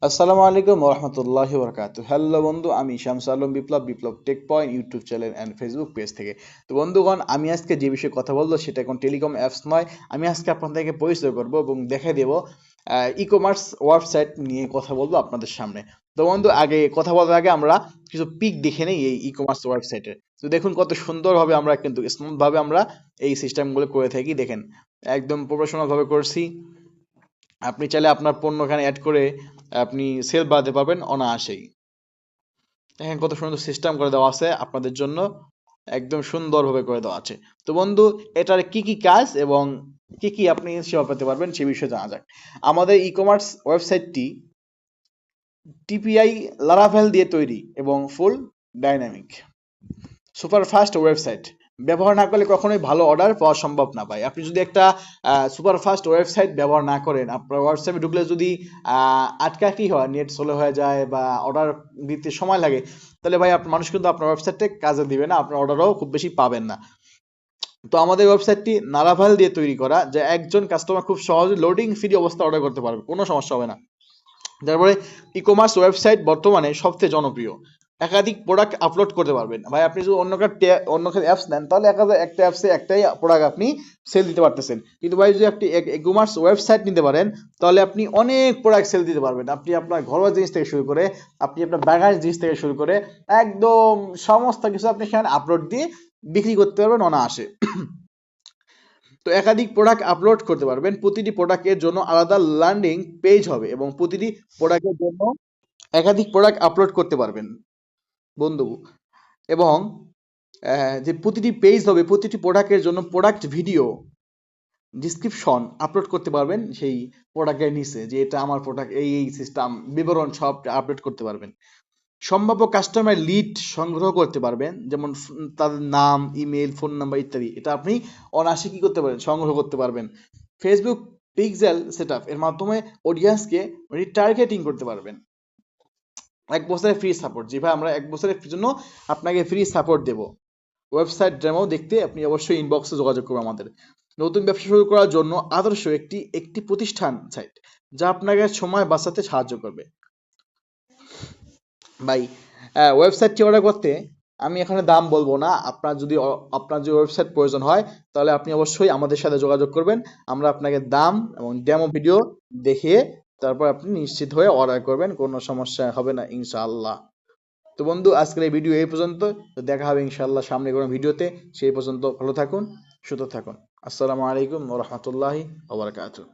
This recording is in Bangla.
আসসালামু আলাইকুম রহমতুল্লাহি বরকাতুহু। হ্যালো বন্ধু, আমি Shamsu Alam Biplob, Biplob tech point YouTube channel and Facebook page থেকে। তো বন্ধুগণ, আমি আজকে যে বিষয়ে কথা বলবো সেটা এখন টেলিকম অ্যাপস নয়। আমি আজকে আপনাদেরকে পরিচয় করব এবং দেখাই দেব ই কমার্স ওয়েবসাইট নিয়ে কথা বলবো আপনাদের সামনে। তো বন্ধু, আগে কথা বলার আগে আমরা কিছু পিক দেখে নেই এই ই কমার্স ওয়েবসাইটের। তো দেখুন কত সুন্দরভাবে আমরা কিন্তু স্মুথ ভাবে আমরা এই সিস্টেমগুলো করে থাকি। দেখেন একদম প্রফেশনাল ভাবে করছি। আপনি চাইলে আপনার পণ্য এখানে অ্যাড করে আপনি সেল বাড়াতে পারবেন অনায়াসেই। দেখেন কত সুন্দর সিস্টেম করে দেওয়া আছে আপনাদের জন্য, একদম সুন্দরভাবে করে দেওয়া আছে। তো বন্ধু, এটার কি কি কাজ এবং কি কি আপনি সেবা পেতে পারবেন সে বিষয়ে জানা যাক। আমাদের ই কমার্স ওয়েবসাইটটি টিপিআই লারাভেল দিয়ে তৈরি এবং ফুল ডাইনামিক সুপার ফাস্ট ওয়েবসাইট। ব্যবহার না করলে কখনোই ভালো অর্ডার পাওয়া সম্ভব না ভাই। আপনি যদি একটা সুপার ফাস্ট ওয়েবসাইট ব্যবহার না করেন, আপনার হোয়াটসঅ্যাপে ঢুকলে যদি আটকাকি হয়, নেট স্লো হয়ে যায় বা অর্ডার দিতে সময় লাগে, তাহলে ভাই আপনার মানুষ কিন্তু আপনার ওয়েবসাইটে কাজে দিবে না, আপনার অর্ডারও খুব বেশি পাবেন না। তো আমাদের ওয়েবসাইটটি নারাভাল দিয়ে তৈরি করা, যে একজন কাস্টমার খুব সহজে লোডিং ফ্রি অবস্থা অর্ডার করতে পারবে, কোনো সমস্যা হবে না। তারপরে ই কমার্স ওয়েবসাইট বর্তমানে সবচেয়ে জনপ্রিয়। একাধিক প্রোডাক্ট আপলোড করতে পারবেন ভাই। আপনি যদি অন্য কার অ্যাপস নেন, তাহলে একটা অ্যাপসে একটাই প্রোডাক্ট আপনি সেল দিতে পারতেছেন। কিন্তু ভাই যদি আপনি ই কমার্স ওয়েবসাইট নিতে পারেন, তাহলে আপনি অনেক প্রোডাক্ট সেল দিতে পারবেন। আপনি আপনার ঘরোয়া জিনিস থেকে শুরু করে, আপনি আপনার বাগানের জিনিস থেকে শুরু করে একদম সমস্ত কিছু আপনি সেখানে আপলোড দিয়ে বিক্রি করতে পারবেন অনায়াসে। তো একাধিক প্রোডাক্ট আপলোড করতে পারবেন। প্রতিটি প্রোডাক্টের জন্য আলাদা ল্যান্ডিং পেজ হবে এবং প্রতিটি প্রোডাক্টের জন্য একাধিক প্রোডাক্ট আপলোড করতে পারবেন বন্ধু। এবং যে প্রতিটি পেজ হবে, প্রতিটি প্রোডাক্টের জন্য প্রোডাক্ট ভিডিও ডিসক্রিপশন আপলোড করতে পারবেন সেই প্রোডাক্টের নিচে, যে এটা আমার প্রোডাক্ট, এই সিস্টেম বিবরণ সব আপলোড করতে পারবেন। সম্ভাব্য কাস্টমার লিড সংগ্রহ করতে পারবেন, যেমন তাদের নাম, ইমেল, ফোন নাম্বার ইত্যাদি। এটা আপনি অনায়াসে কি করতে পারেন, সংগ্রহ করতে পারবেন। ফেসবুক পিক্সেল সেটআপ এর মাধ্যমে অডিয়েন্সকে রিটার্গেটিং করতে পারবেন। 1 বছরের ফ্রি সাপোর্ট। জি ভাই, আমরা 1 বছরের জন্য আপনাকে ফ্রি সাপোর্ট দেব। ওয়েবসাইট ডেমো দেখতে আপনি অবশ্যই ইনবক্সে যোগাযোগ করবেন আমাদের। নতুন ব্যবসা শুরু করার জন্য আদর্শ একটি একটি প্রতিষ্ঠান সাইট, যা আপনাকে সময় বাঁচাতে সাহায্য করবে ভাই। ওয়েবসাইটটি অর্ডার করতে আমি এখানে দাম বলবো না। আপনার যদি ওয়েবসাইট প্রয়োজন হয়, তাহলে আপনি অবশ্যই আমাদের সাথে যোগাযোগ করবেন। আমরা আপনাকে দাম এবং ডেমো ভিডিও দেখিয়ে তারপর আপনি নিশ্চিত হয়ে অর্ডার করবেন, কোনো সমস্যা হবে না ইনশাআল্লাহ। তো বন্ধু, আজকের এই ভিডিও এই পর্যন্ত। তো দেখা হবে ইনশাআল্লাহ সামনে কোনো ভিডিওতে। সেই পর্যন্ত ভালো থাকুন, সুস্থ থাকুন। আসসালামু আলাইকুম ওয়া রাহমাতুল্লাহি ওয়া বারাকাতুহু।